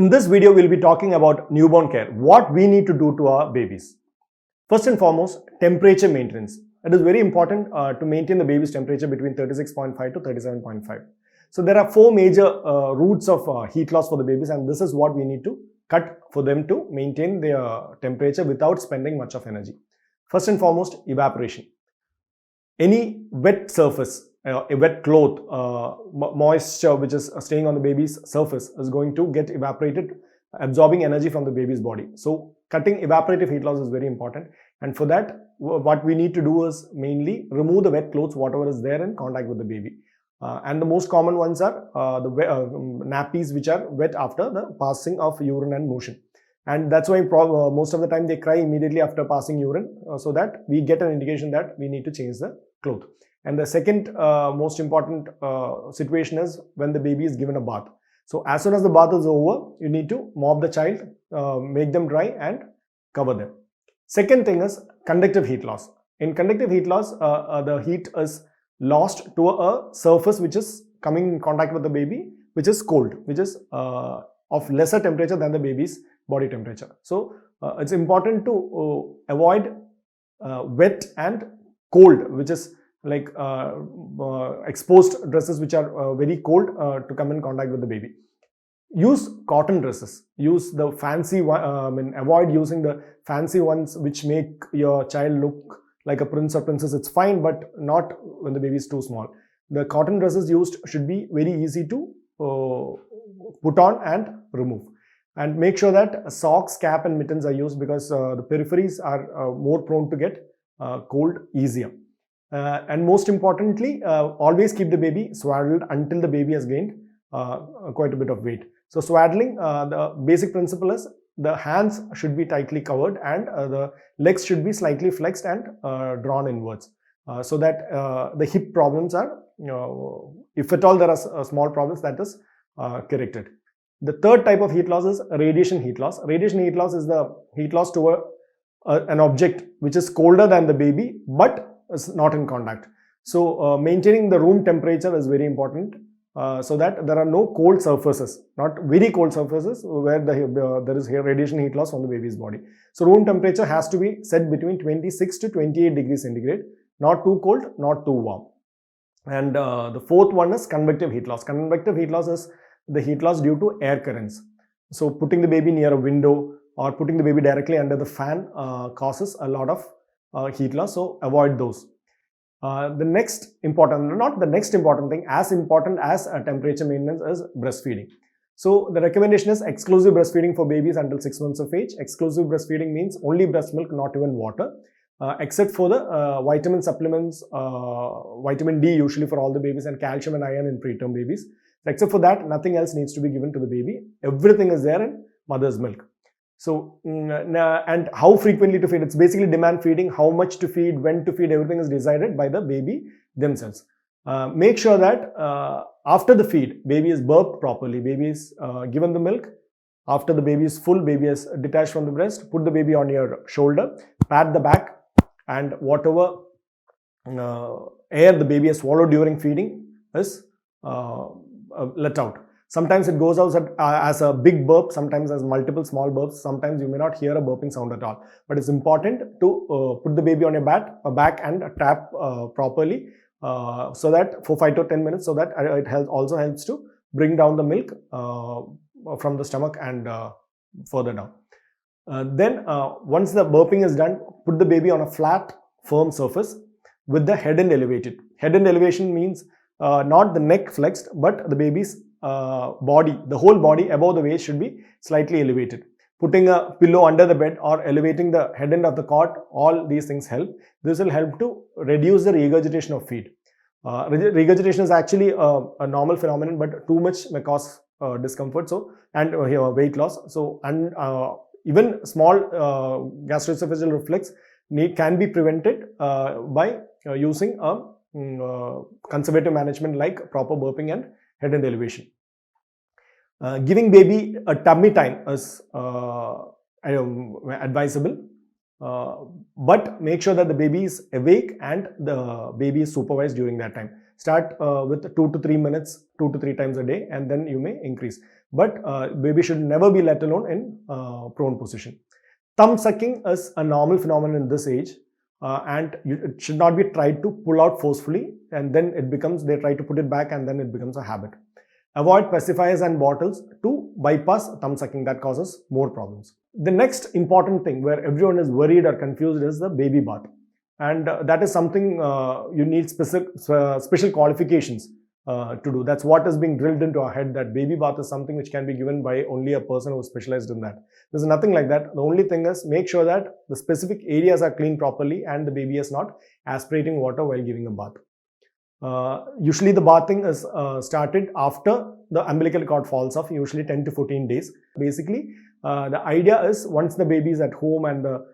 In this video, we'll be talking about newborn care, what we need to do to our babies. First and foremost, temperature maintenance. It is very important to maintain the baby's temperature between 36.5 to 37.5. So there are four major routes of heat loss for the babies, and this is what we need to cut for them to maintain their temperature without spending much of energy. First and foremost, evaporation. Any wet surface, a wet cloth, moisture which is staying on the baby's surface is going to get evaporated, absorbing energy from the baby's body. So cutting evaporative heat loss is very important, and for that what we need to do is mainly remove the wet clothes, whatever is there in contact with the baby. And the most common ones are the nappies which are wet after the passing of urine and motion. And that's why most of the time they cry immediately after passing urine, so that we get an indication that we need to change the cloth. And the second most important situation is when the baby is given a bath. So as soon as the bath is over, you need to mop the child, make them dry and cover them. Second thing is conductive heat loss. In conductive heat loss, the heat is lost to a surface which is coming in contact with the baby, which is cold, which is of lesser temperature than the baby's body temperature. So it's important to avoid wet and cold, which is like exposed dresses which are very cold to come in contact with the baby. Use cotton dresses. Use the fancy one. Avoid using the fancy ones which make your child look like a prince or princess. It's fine, but not when the baby is too small. The cotton dresses used should be very easy to put on and remove. And make sure that socks, cap and mittens are used, because the peripheries are more prone to get cold easier. And most importantly, always keep the baby swaddled until the baby has gained quite a bit of weight. So swaddling, the basic principle is the hands should be tightly covered and the legs should be slightly flexed and drawn inwards, so that the hip problems are, if at all there are small problems, that is corrected. The third type of heat loss is radiation heat loss. Radiation heat loss is the heat loss to an object which is colder than the baby but is not in contact. So maintaining the room temperature is very important, so that there are no cold surfaces, not very cold surfaces where there is radiation heat loss from the baby's body. So room temperature has to be set between 26 to 28 degrees centigrade, not too cold, not too warm. And the fourth one is convective heat loss. Convective heat loss is the heat loss due to air currents. So putting the baby near a window or putting the baby directly under the fan causes a lot of heat loss, so avoid those. The next important, not the next important thing, as important as temperature maintenance is breastfeeding. So the recommendation is exclusive breastfeeding for babies until 6 months of age. Exclusive breastfeeding means only breast milk, not even water, except for the vitamin supplements, vitamin D usually for all the babies, and calcium and iron in preterm babies. Except for that, nothing else needs to be given to the baby. Everything is there in mother's milk. So, and how frequently to feed, it's basically demand feeding. How much to feed, when to feed, everything is decided by the baby themselves. Make sure that after the feed, baby is burped properly, baby is given the milk. After the baby is full, baby is detached from the breast, put the baby on your shoulder, pat the back, and whatever air the baby has swallowed during feeding is let out. Sometimes it goes out as a big burp, sometimes as multiple small burps, sometimes you may not hear a burping sound at all. But it's important to put the baby on your back and tap properly, so that for 5 to 10 minutes, so that it also helps to bring down the milk from the stomach and further down. Then once the burping is done, put the baby on a flat, firm surface with the head end elevated. Head end elevation means not the neck flexed, but the baby's body, the whole body above the waist should be slightly elevated. Putting a pillow under the bed or elevating the head end of the cot, all these things help. This will help to reduce the regurgitation of feed. Regurgitation is actually a normal phenomenon, but too much may cause discomfort, so, and weight loss. So, and even small gastroesophageal reflux can be prevented by using a conservative management like proper burping and head end elevation. Giving baby a tummy time is advisable, but make sure that the baby is awake and the baby is supervised during that time. start with 2 to 3 minutes, 2 to 3 times a day, and then you may increase. But baby should never be let alone in prone position. Thumb sucking is a normal phenomenon in this age, and it should not be tried to pull out forcefully, and then they try to put it back, and then it becomes a habit. Avoid pacifiers and bottles to bypass thumb sucking. That causes more problems. The next important thing where everyone is worried or confused is the baby bath. And that is something you need special qualifications to do. That's what is being drilled into our head, that baby bath is something which can be given by only a person who is specialized in that. There's nothing like that. The only thing is make sure that the specific areas are cleaned properly and the baby is not aspirating water while giving a bath. Usually the bathing is started after the umbilical cord falls off, usually 10 to 14 days. Basically, the idea is once the baby is at home and the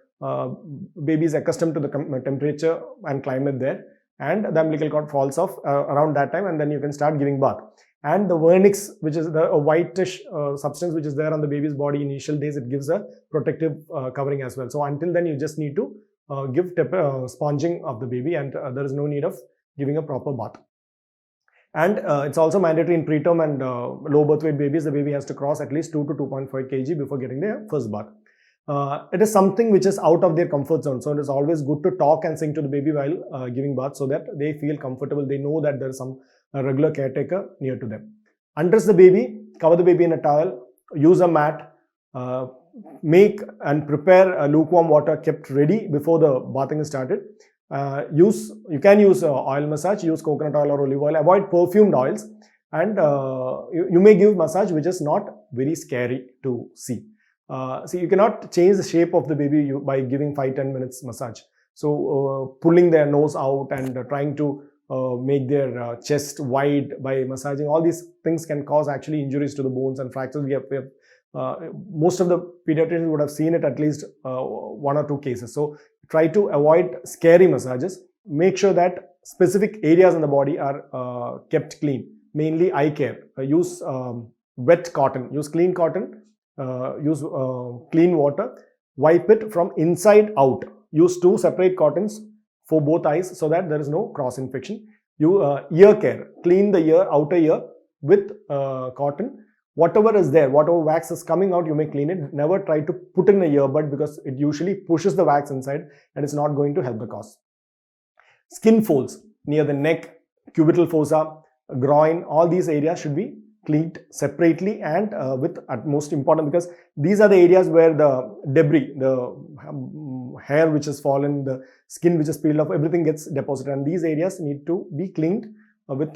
baby is accustomed to the temperature and climate there, and the umbilical cord falls off around that time, and then you can start giving bath. And the vernix, which is the whitish substance which is there on the baby's body initial days, it gives a protective covering as well. So until then, you just need to give sponging of the baby, and there is no need of giving a proper bath. And it's also mandatory in preterm and low birth weight babies. The baby has to cross at least 2 to 2.5 kg before getting their first bath. It is something which is out of their comfort zone. So it is always good to talk and sing to the baby while giving bath, so that they feel comfortable. They know that there is some regular caretaker near to them. Undress the baby, cover the baby in a towel, use a mat, make and prepare lukewarm water kept ready before the bathing is started. You can use oil massage, use coconut oil or olive oil, avoid perfumed oils, and you may give massage which is not very scary to see. See, you cannot change the shape of the baby by giving 5-10 minutes massage. So pulling their nose out and trying to make their chest wide by massaging, all these things can cause actually injuries to the bones and fractures. Most of the pediatricians would have seen it at least 1 or 2 cases. So try to avoid scary massages. Make sure that specific areas in the body are kept clean, mainly eye care. Use wet cotton, use clean cotton, use clean water, wipe it from inside out. Use 2 separate cottons for both eyes so that there is no cross infection. Ear care, clean the ear, outer ear with cotton. Whatever is there, whatever wax is coming out, you may clean it. Never try to put in a earbud because it usually pushes the wax inside and it's not going to help the cause. Skin folds near the neck, cubital fossa, groin, all these areas should be cleaned separately and with utmost important, because these are the areas where the debris, the hair which has fallen, the skin which is peeled off, everything gets deposited, and these areas need to be cleaned with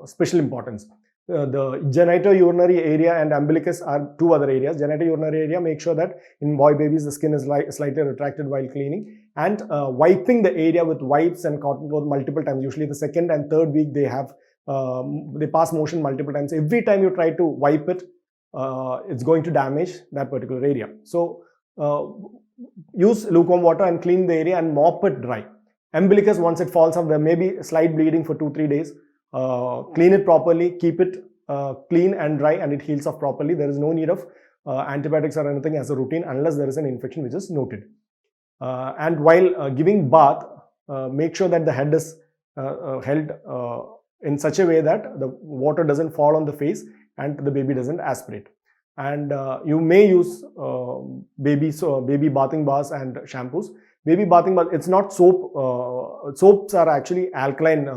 special importance. The genitourinary area and umbilicus are 2 other areas. Genitourinary area, make sure that in boy babies the skin is slightly retracted while cleaning, and wiping the area with wipes and cotton cloth multiple times. Usually the 2nd and 3rd week they pass motion multiple times. Every time you try to wipe it, it's going to damage that particular area. So use lukewarm water and clean the area and mop it dry. Umbilicus, once it falls off, there may be slight bleeding for 2-3 days. Clean it properly, keep it clean and dry, and it heals off properly. There is no need of antibiotics or anything as a routine unless there is an infection which is noted. And while giving bath, make sure that the head is held in such a way that the water doesn't fall on the face and the baby doesn't aspirate. And you may use baby bathing bars and shampoos. Baby bathing bath, it's not soap. Soaps are actually alkaline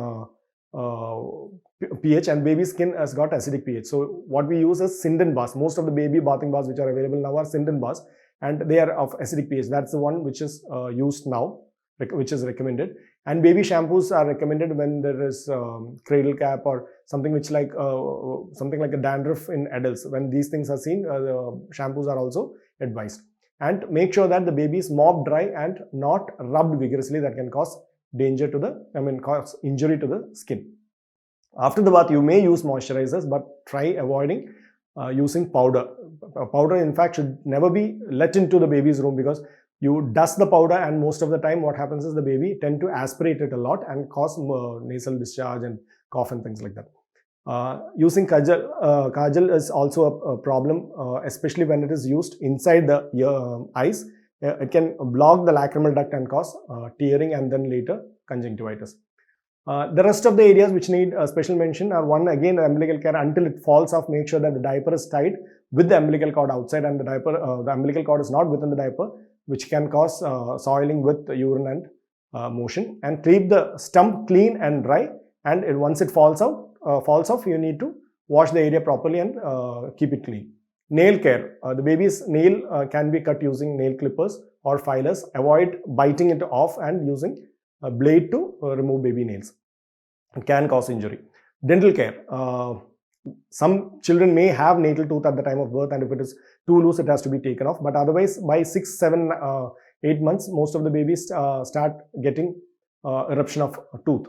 pH, and baby skin has got acidic pH. So what we use is Sinden bars. Most of the baby bathing bars which are available now are Sinden bars, and they are of acidic pH. That's the one which is used now, which is recommended. And baby shampoos are recommended when there is cradle cap or something which like something like a dandruff in adults. When these things are seen, the shampoos are also advised. And make sure that the baby is mopped dry and not rubbed vigorously. That can cause danger to cause injury to the skin. After the bath, you may use moisturizers, but try avoiding using powder. Powder, in fact, should never be let into the baby's room, because you dust the powder, and most of the time what happens is the baby tend to aspirate it a lot and cause nasal discharge and cough and things like that. Using kajal is also a problem, especially when it is used inside the eyes. It can block the lacrimal duct and cause tearing and then later conjunctivitis. The rest of the areas which need special mention are one, again, umbilical care until it falls off. Make sure that the diaper is tied with the umbilical cord outside and the umbilical cord is not within the diaper, which can cause soiling with urine and motion. And keep the stump clean and dry. And once it falls off, you need to wash the area properly and keep it clean. Nail care. The baby's nail can be cut using nail clippers or filers. Avoid biting it off and using a blade to remove baby nails. It can cause injury. Dental care. Some children may have natal tooth at the time of birth, and if it is too loose, it has to be taken off. But otherwise, by 6, 7, 8 months, most of the babies start getting eruption of tooth.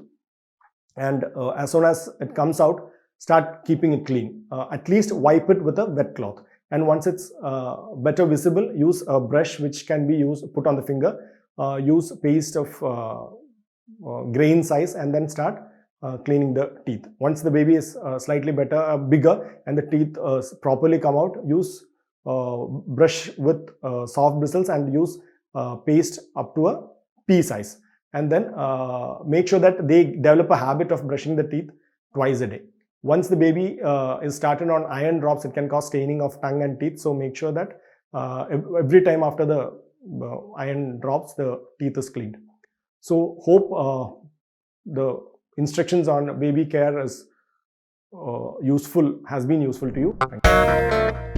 And as soon as it comes out, start keeping it clean. At least wipe it with a wet cloth. And once it's better visible, use a brush which can be put on the finger. Use paste of grain size, and then start cleaning the teeth. Once the baby is slightly bigger, and the teeth properly come out, use brush with soft bristles and use paste up to a pea size. And then make sure that they develop a habit of brushing the teeth twice a day. Once the baby is started on iron drops, it can cause staining of tongue and teeth. So make sure that every time after the iron drops, the teeth is cleaned. So hope the instructions on baby care has been useful to you. Thank you.